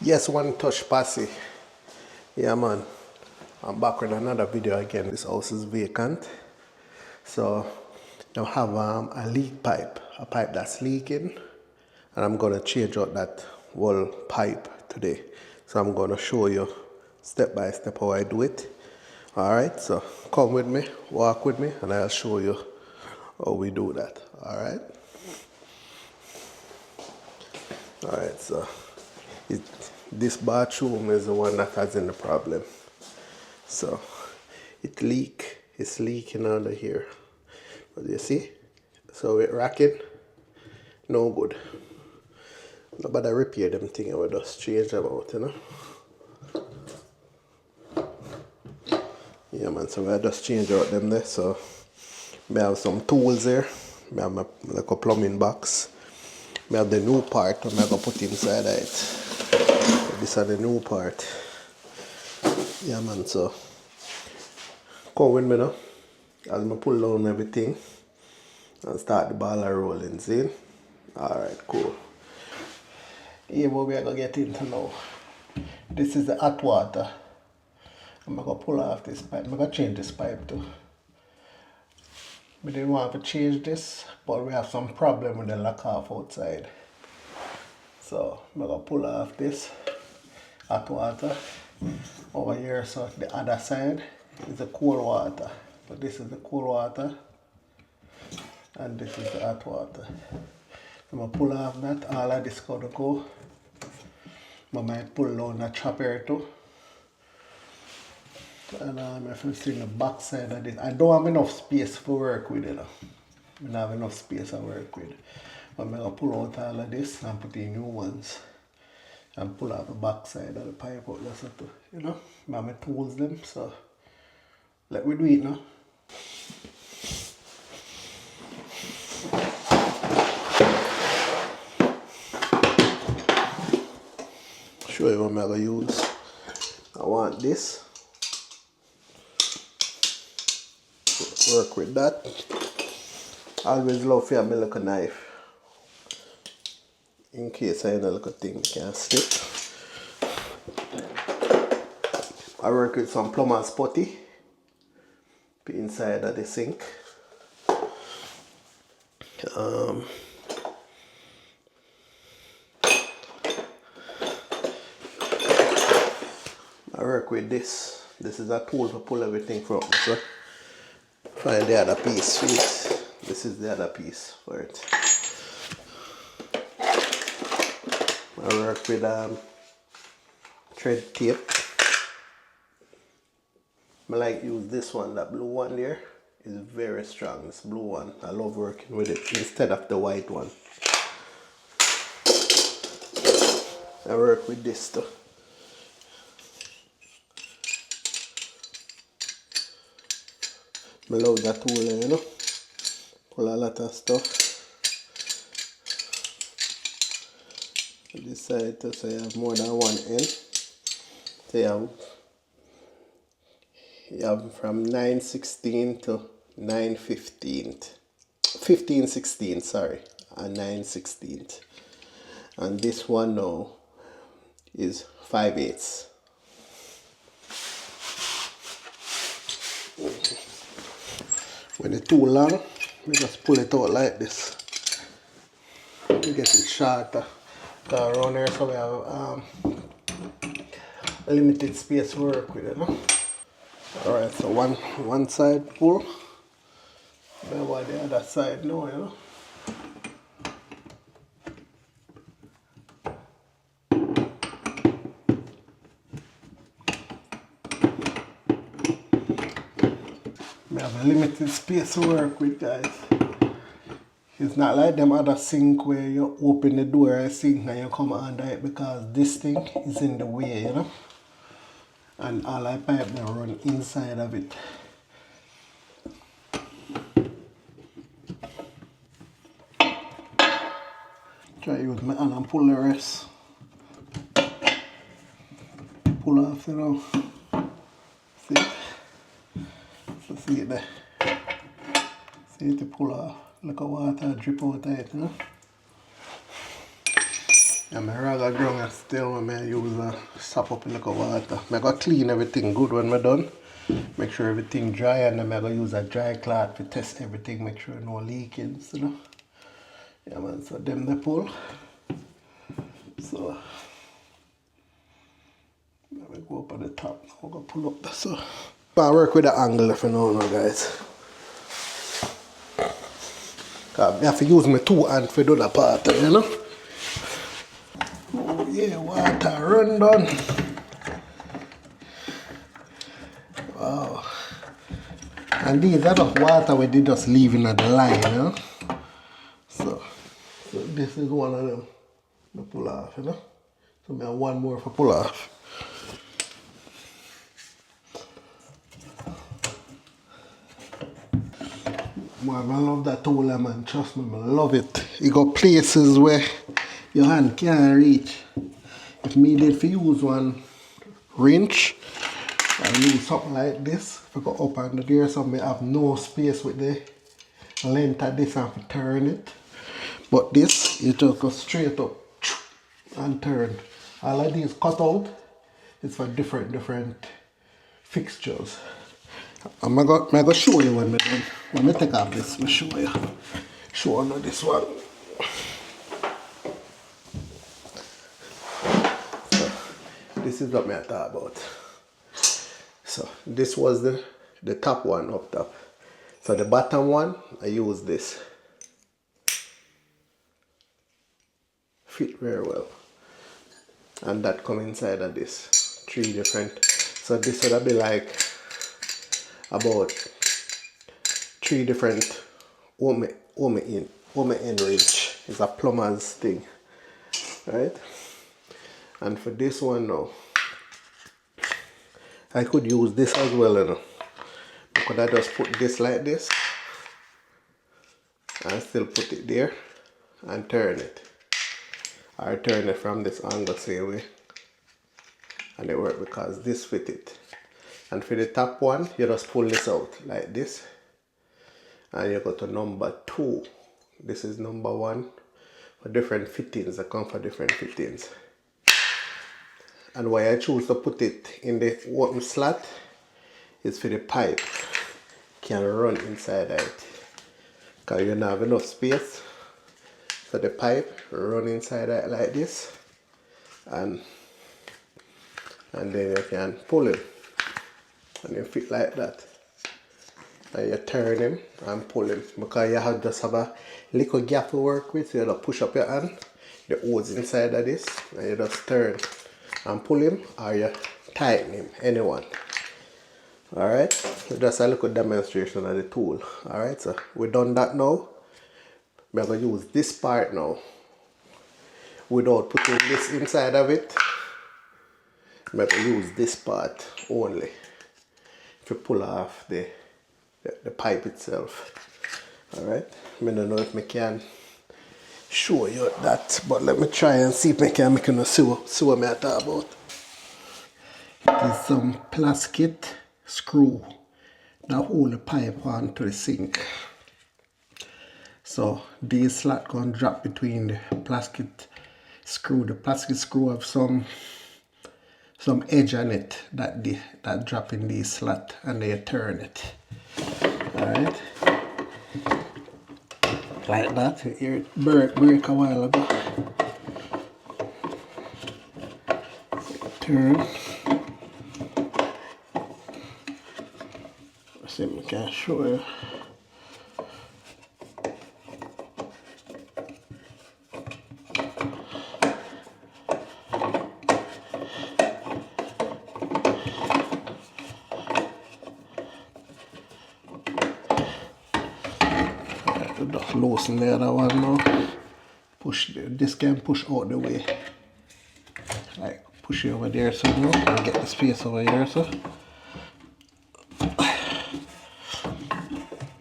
Yes, one touch passy. Yeah, man. I'm back with another video again. This house is vacant. So, I have a leak pipe, a pipe that's leaking. And I'm going to change out that whole pipe today. So, I'm going to show you step by step how I do it. Alright, so come with me, walk with me, and I'll show you how we do that. Alright? Alright, so it, this bathroom is the one that has in the problem. So it's leaking out of here. But you see? So it racking, no good. Nobody repair them thing, I will just change them out, you know. Yeah man, so I just change out them there. So I have some tools there. I have my like a plumbing box. I have the new part I'm gonna put inside of it. This is the new part. Yeah man, so come with me now. As I pull down everything and start the ball rolling, see? Alright, cool. Here what we are gonna get into now. This is the hot water. I'm gonna pull off this pipe. I'm gonna change this pipe too. We didn't want to change this, but we have some problem with the lock off outside. So I'm gonna pull off this hot water over here. So the other side is the cold water. So this is the cold water and this is the hot water. I'm gonna pull off that. All of this gonna go. I might pull down the chopper too. And if you see the back side of this, I don't have enough space to work with, you know. I don't have enough space to work with. But I'm gonna pull out all of this and put in new ones. And pull out the back side of the pipe out there, so to, you know. I have my tools them, so let me do it now. Show you what I'm gonna use. I want this. Work with that. I always love to have my little knife. In case I know little thing can slip. I work with some plumber's putty. Inside of the sink. I work with this. This is a tool to pull everything from. So find the other piece for it. This is the other piece for it. I work with thread tape. I like use this one, that blue one there is very strong. This blue one, I love working with it instead of the white one. I work with this too. I love that tool, you know. Pull a lot of stuff. This side too, so you have more than one end. So you have from 9/16 to 9/15. 15/16, sorry, and 9/16. And this one now is 5/8. When it's too long, we just pull it out like this. We get it shorter. Around here, so we have a limited space to work with, you know. Alright, so one side pull. Then what the other side now, you know. We have a limited space to work with, guys. It's not like them other sink where you open the door of the sink and you come under it, because this thing is in the way, you know. And all the pipe they run inside of it. Try use my hand and pull the rest. Pull off, you know. See it? So see it there. See it to pull off. Look at water drip out of it, you know. And my rag ground and still when I use a sop up in the water. I gotta clean everything good when I'm done. Make sure everything dry, and then I gotta use a dry cloth to test everything, make sure no leakings, you know. Yeah man, so them the pull. So let me go up on the top now. I'm gonna pull up that so. I work with the angle if you know now guys. I have to use my two hands for do the part, you know. Oh yeah, water run down. Wow. And these are the water we did just leaving at the line, you know. So this is one of them. I pull off, you know. So I have one more for pull off. Man, I love that tool, man. Trust me, I love it. You got places where your hand can't reach. If needed for use one wrench, I use something like this. If I go up under there, so I have no space with the length of this and to turn it. But this, you just go straight up and turn. All of these cut out is for different fixtures. I'm gonna show you when I'm done. When I take off this, I'll show you. Show you this one. So, this is what I talk about. So this was the top one up top. So the bottom one, I use this. Fit very well. And that come inside of this. 3 different. So this would be like about 3 different home end wrench. It's a plumber's thing. Right? And for this one now, I could use this as well, you know. Could I just put this like this and still put it there and turn it, or turn it from this angle same way, and it works because this fit it. And for the top one, you just pull this out like this and you go to number 2. This is number 1 for different fittings that come for different fittings. And why I choose to put it in the open slot is for the pipe can run inside it, because you don't have enough space, so the pipe run inside it like this, and then you can pull him and you fit like that, and you turn him and pull him, because you have just have a little gap to work with. So you just push up your hand, the hose inside of this, and you just turn and pull him, or you tighten him, anyone. Alright, just a little demonstration of the tool. Alright, so we've done that now. I'm going to use this part now without putting this inside of it. I'm going to use this part only to pull off the pipe itself. Alright, I don't know if I can show you that, but let me try and see if I can make you see what I'm talking about. There's some plastic screw that hold the pipe onto the sink. So these slot gonna drop between the plastic screw. The plastic screw have some edge on it that drop in these slot, and they turn it. Alright. Like that. Here it break a while ago. Turn. See if I can show you. Just loosen the other one now. Push this can push out the way. Like push it over there so now and get the space over here so.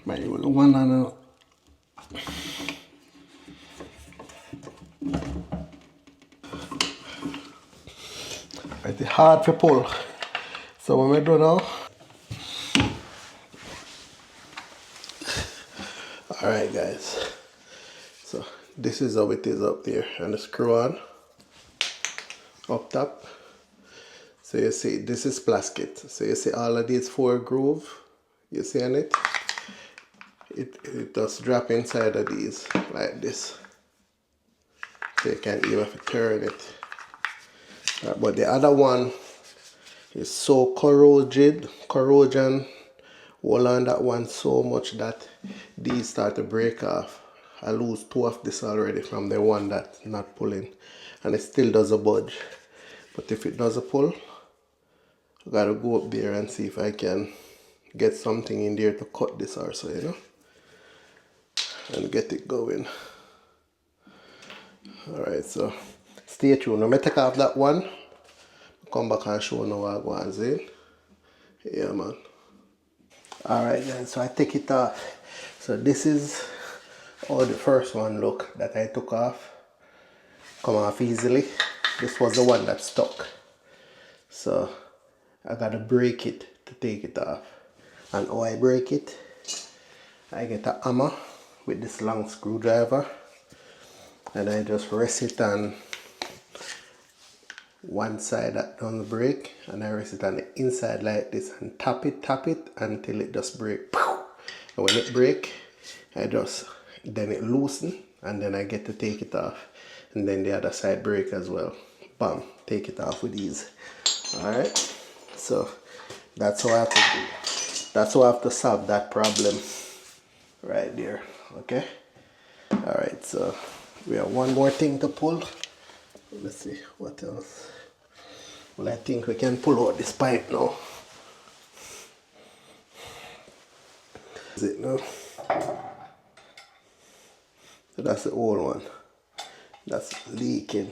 But you will want to know. It's hard to pull. So what we do now? Alright guys. So this is how it is up there, and the screw on. up top. So you see this is plastic. So you see all of these 4 groove, you see on it? It just drop inside of these like this. So you can even turn it. But the other one is so corrosion hold on that one so much that these start to break off. I lose 2 of this already from the one that's not pulling, and it still doesn't budge. But if it doesn't pull, I gotta go up there and see if I can get something in there to cut this also, you know, and get it going. Alright, so stay tuned. Now I take off that one, come back and show you what I go in. Yeah, man. Alright then, so I take it off. So this is how the first one look that I took off. Come off easily. This was the one that stuck. So I gotta break it to take it off. And how I break it, I get a hammer with this long screwdriver and I just rest it on one side that don't break, and I rest it on the inside like this and tap it until it just break. And when it break, then it loosen, and then I get to take it off, and then the other side break as well. Bam, take it off with ease. Alright, so that's how I have to do. That's how I have to solve that problem right there. Okay. Alright, so we have one more thing to pull. Let's see what else. Well, I think we can pull out this pipe now. Is it now? So that's the old one. That's leaking.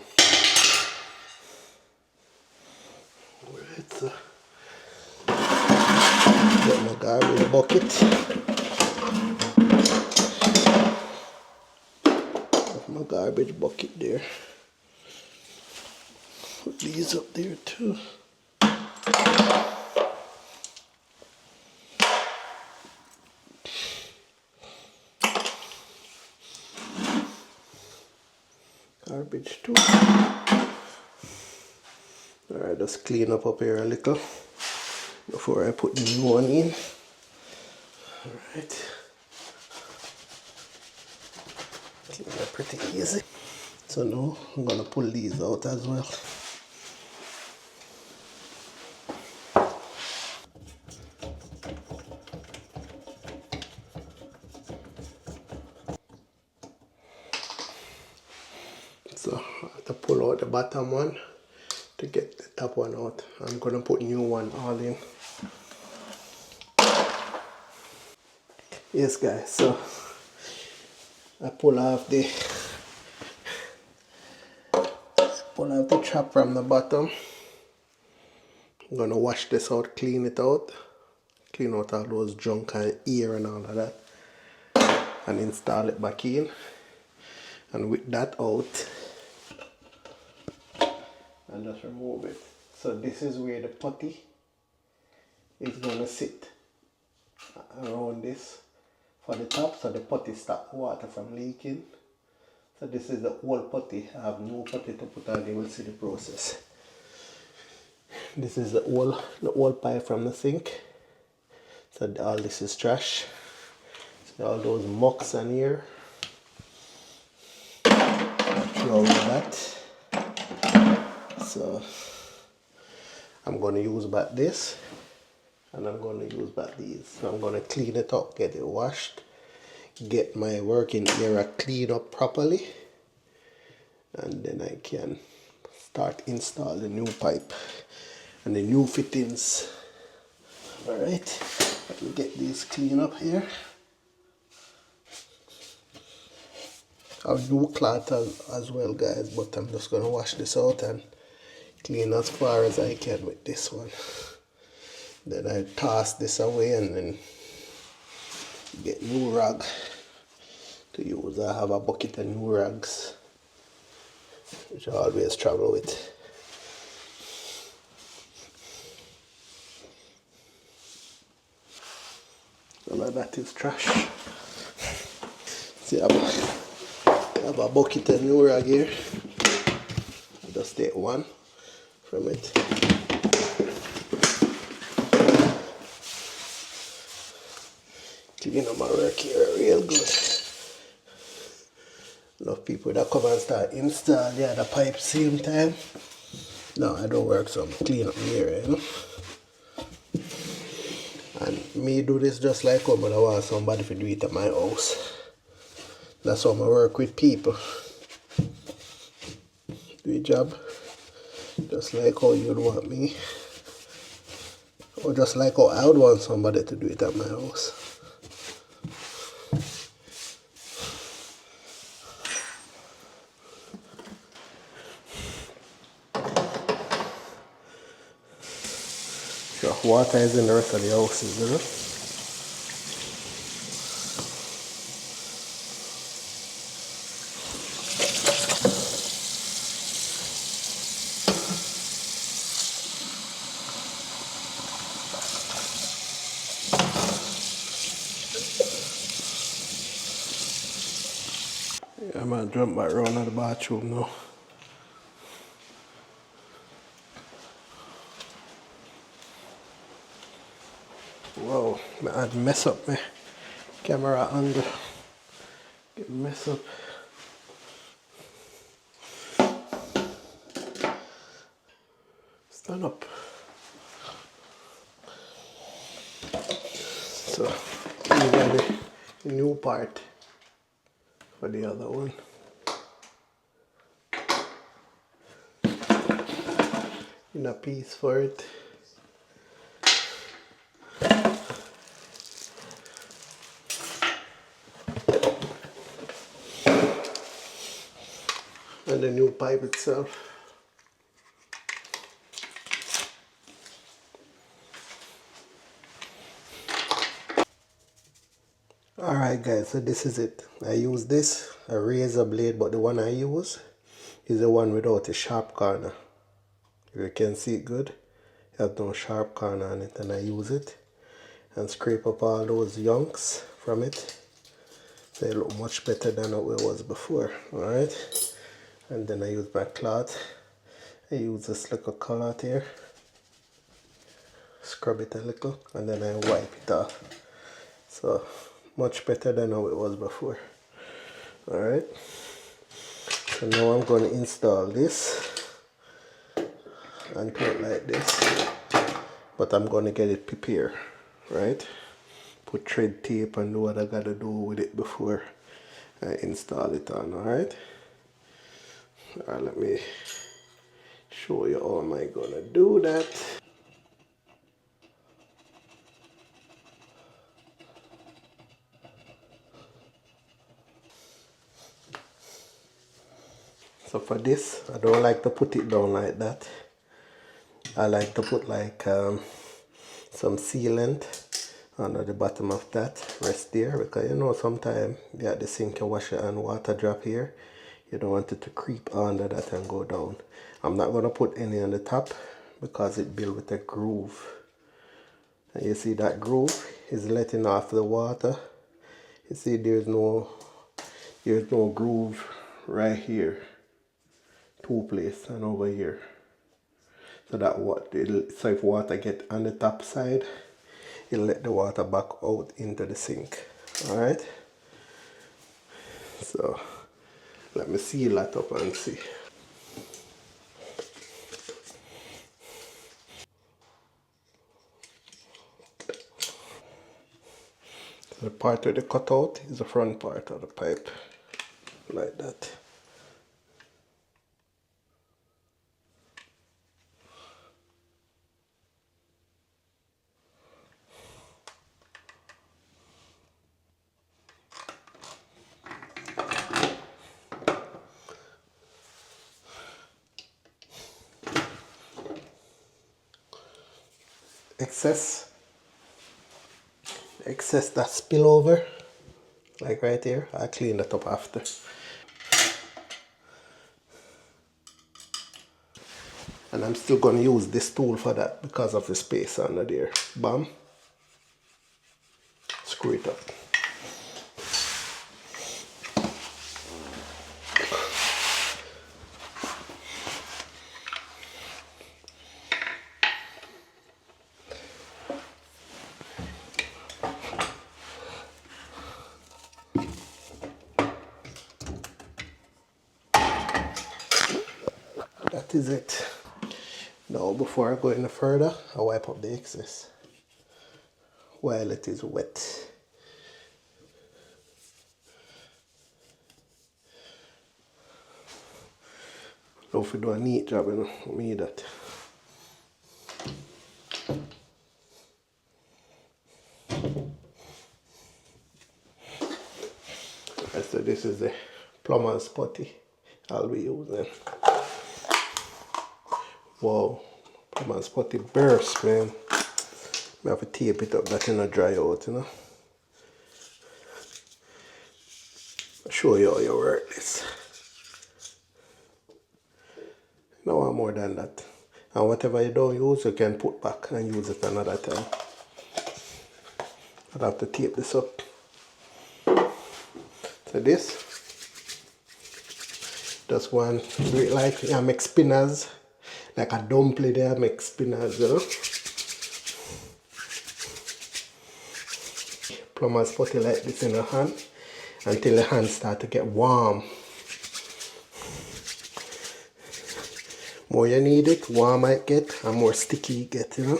Alright, so get my garbage bucket. Put my garbage bucket there. Put these up there too. Garbage too. Alright, just clean up here a little before I put the new one in. Alright. Clean up pretty easy. So now I'm gonna pull these out as well. So I have to pull out the bottom one to get the top one out. I'm gonna put new one all in. Yes guys, so I pull off the trap from the bottom. I'm gonna wash this out, clean it out, clean out all those junk and air and all of that, and install it back in. And with that out, and just remove it. So this is where the putty is gonna sit around this for the top, so the putty stop water from leaking. So this is the old putty. I have new putty to put on. You will see the process. This is the old pipe from the sink. So all this is trash. So all those mucks in here. Throw away that. So I'm going to use back this, and I'm going to use back these. So I'm going to clean it up, get it washed, get my working area cleaned up properly, and then I can start install the new pipe and the new fittings. Alright, let me get these clean up here. I have new cloth as well guys, but I'm just going to wash this out and clean as far as I can with this one. Then I toss this away and then get new rag to use. I have a bucket of new rags which I always travel with. All of that is trash. See, I have a bucket of new rag here. I just take one from it. Clean up my work here real good. Enough people that come and start install the other pipe same time. No, I don't work, so I'm clean up my area, you know. And me do this just like how I want somebody to do it at my house. That's how I work with people. Do a job just like how you'd want me. Or just like how I would want somebody to do it at my house. So water is in the rest of the houses, you know. Yeah, I'm gonna jump back around to the bathroom now. Whoa, I had mess up my camera angle. Get mess up. Stand up. So, you got the new part for the other one. In a piece for it. And the new pipe itself. Alright guys, so this is it. I use this, a razor blade, but the one I use is the one without a sharp corner. If you can see it good, it has no sharp corner on it, and I use it and scrape up all those yunks from it. They look much better than how it was before. Alright, and then I use my cloth. I use this little cloth here, scrub it a little, and then I wipe it off. So much better than how it was before. Alright, so now I'm going to install this and put it like this, but I'm going to get it prepared, right? Put thread tape and do what I got to do with it before I install it on. Alright, let me show you how am I going to do that. So for this, I don't like to put it down like that. I like to put like some sealant under the bottom of that rest there, because you know sometimes you at the sink you wash it and water drop here. You don't want it to creep under that and go down. I'm not going to put any on the top because it builds with a groove. And you see that groove is letting off the water. You see there's no groove right here. Two places and over here. So that so if water get on the top side, it'll let the water back out into the sink. Alright, so let me seal that up and see. So the part where the cutout is the front part of the pipe, like that. Excess that spill over, like right here, I clean that up after. And I'm still going to use this tool for that because of the space under there. Bam. Screw it up. that is it. Now before I go any further, I wipe up the excess while it is wet. So if you do a neat job, you know, me that. So this is the plumber's putty I'll be using. Wow, plumber's putty burst, man. I have to tape it up, that in dry out, you know. I'll show you how you work this. No one more than that. And whatever you don't use, you can put back and use it another time. I'll have to tape this up. So this, just one, do it like I make spinners, like a dumpling there, I make spinners, you know. Plumber's putty like this in your hand until the hand start to get warm. More you need it, warmer it get, and more sticky it get, you know.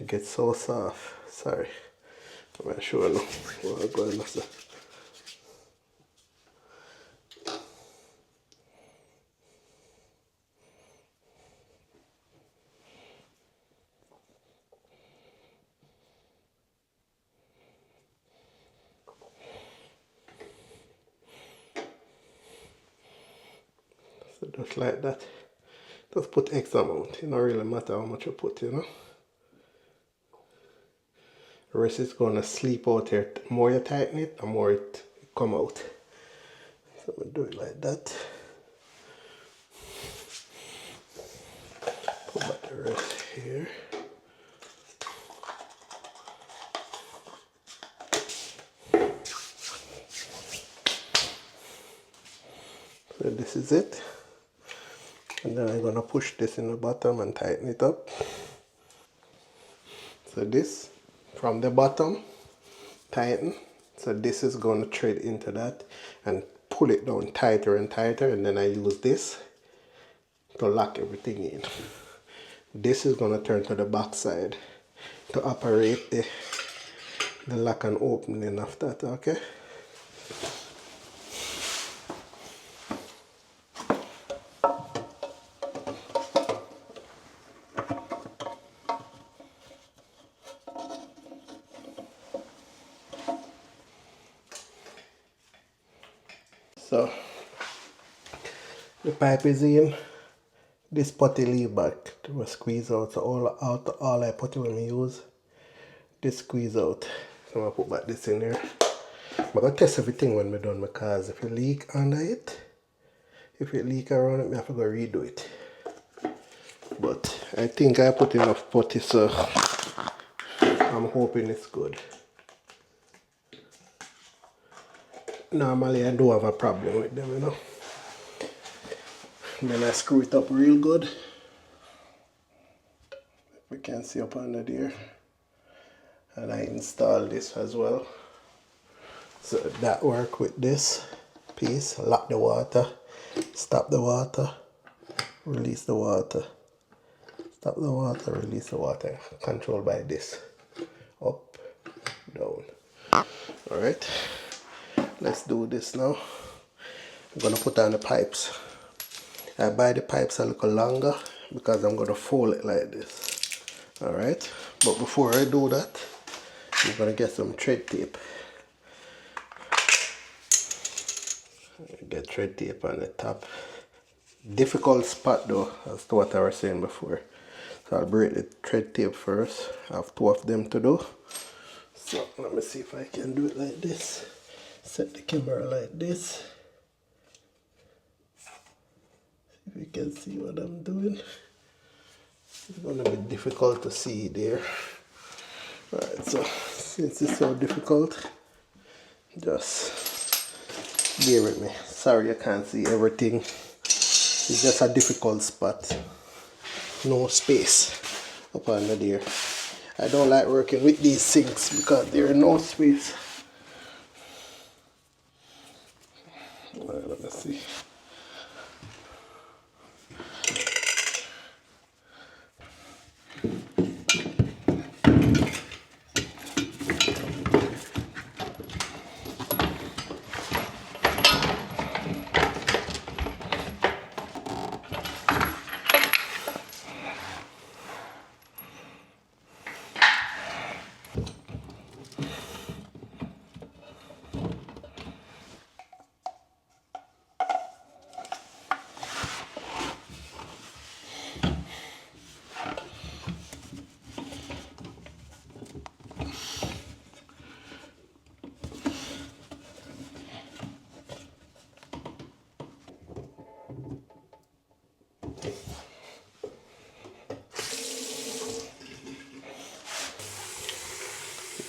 It gets so soft. Sorry. I'm not sure now what I'm going to say. So just like that. Just put X amount. It don't really matter how much you put, you know. The rest is going to sleep out here. The more you tighten it, the more it come out. So we do it like that. Put back the rest here. So this is it. And then I'm going to push this in the bottom and tighten it up. So this, from the bottom, tighten. So this is going to thread into that and pull it down tighter and tighter, and then I use this to lock everything in. This is going to turn to the back side to operate the lock and opening of that, okay? So the pipe is in. This putty leave back to squeeze out. So all I putty when we use, this squeeze out. So I'm gonna put back this in here. I'm gonna test everything when we're done, because if it leak under it, if it leak around it, I have to go redo it. But I think I put enough putty, so I'm hoping it's good. Normally I do have a problem with them, you know. And then I screw it up real good. We can see up under there. And I install this as well. So that work with this piece. Lock the water, stop the water, release the water, stop the water, release the water. Controlled by this. Up, down. Alright. Let's do this now. I'm gonna put on the pipes. I buy the pipes a little longer because I'm gonna fold it like this. Alright, but before I do that, I'm gonna get some thread tape. Get thread tape on the top. Difficult spot though, as to what I was saying before. So I'll break the thread tape first. I have two of them to do. So let me see if I can do it like this. Set the camera like this. If you can see what I'm doing. It's going to be difficult to see there. Alright, so since it's so difficult, just bear with me. Sorry you can't see everything. It's just a difficult spot. No space up under there. I don't like working with these sinks because there are no space. Alright, let's see.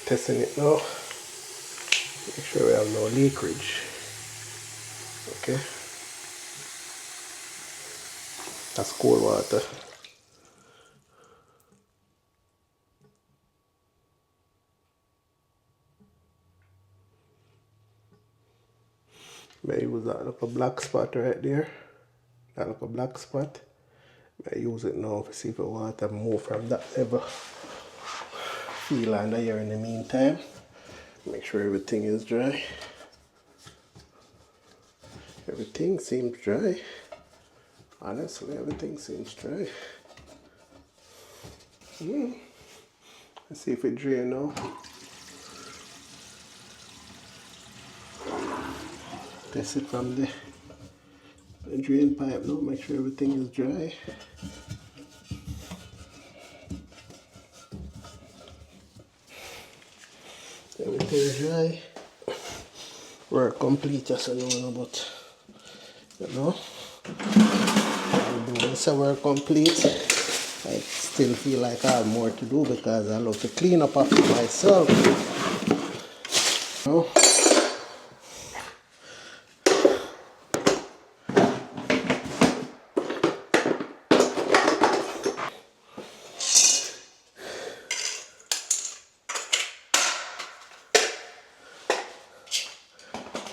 Testing it now. Make sure we have no leakage. Okay. That's cold water. May use that like a black spot right there. That like a black spot. May use it now to see if the water move from that level. Feel under here in the meantime. Make sure everything is dry. Everything seems dry. Honestly, everything seems dry. Let's see if it dry now. Test it from the drain pipe now. Make sure everything is dry. Everything is dry. Work complete, just so you know, but you know, once I work complete, I still feel like I have more to do because I love to clean up after myself. You know?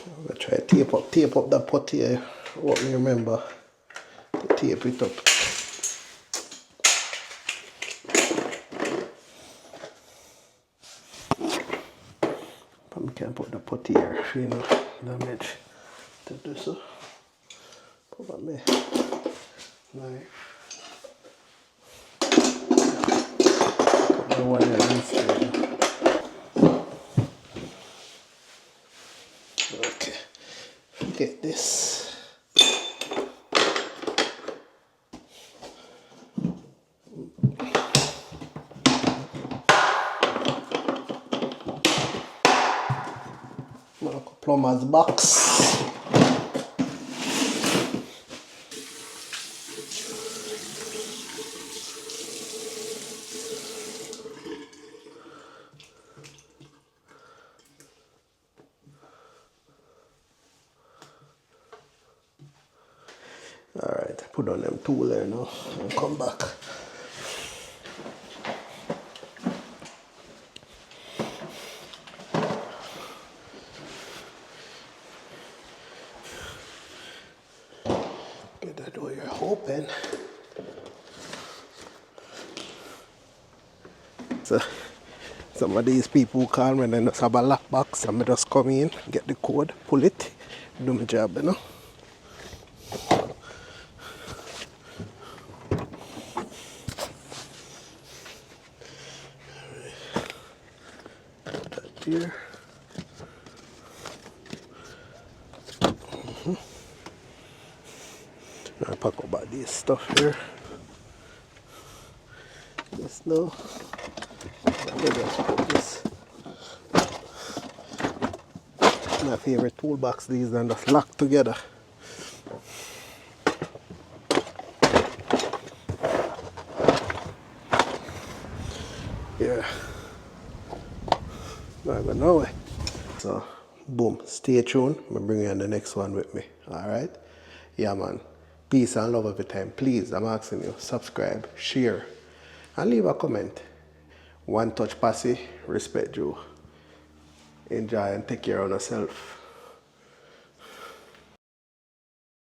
I'm gonna try to tape up that pot here. What me remember to tape it up. I can't put the pot here, you know, damage to do so. Put my knife. Put the one here instead. Okay, forget this. Like a plumber's box. Alright, put on them tool there now and come back. Get that door here open. So, some of these people who call me and they just have a lockbox and I just come in, get the code, pull it, do my job, you know. Here. I pack up about this stuff here. This now. Let me just put this. My favorite toolbox, these and just lock together. Yeah. Not even know it. So, boom. Stay tuned. I'm bring you on the next one with me. Alright? Yeah, man. Peace and love every time. Please, I'm asking you, subscribe, share, and leave a comment. One touch posse, respect you. Enjoy and take care of yourself.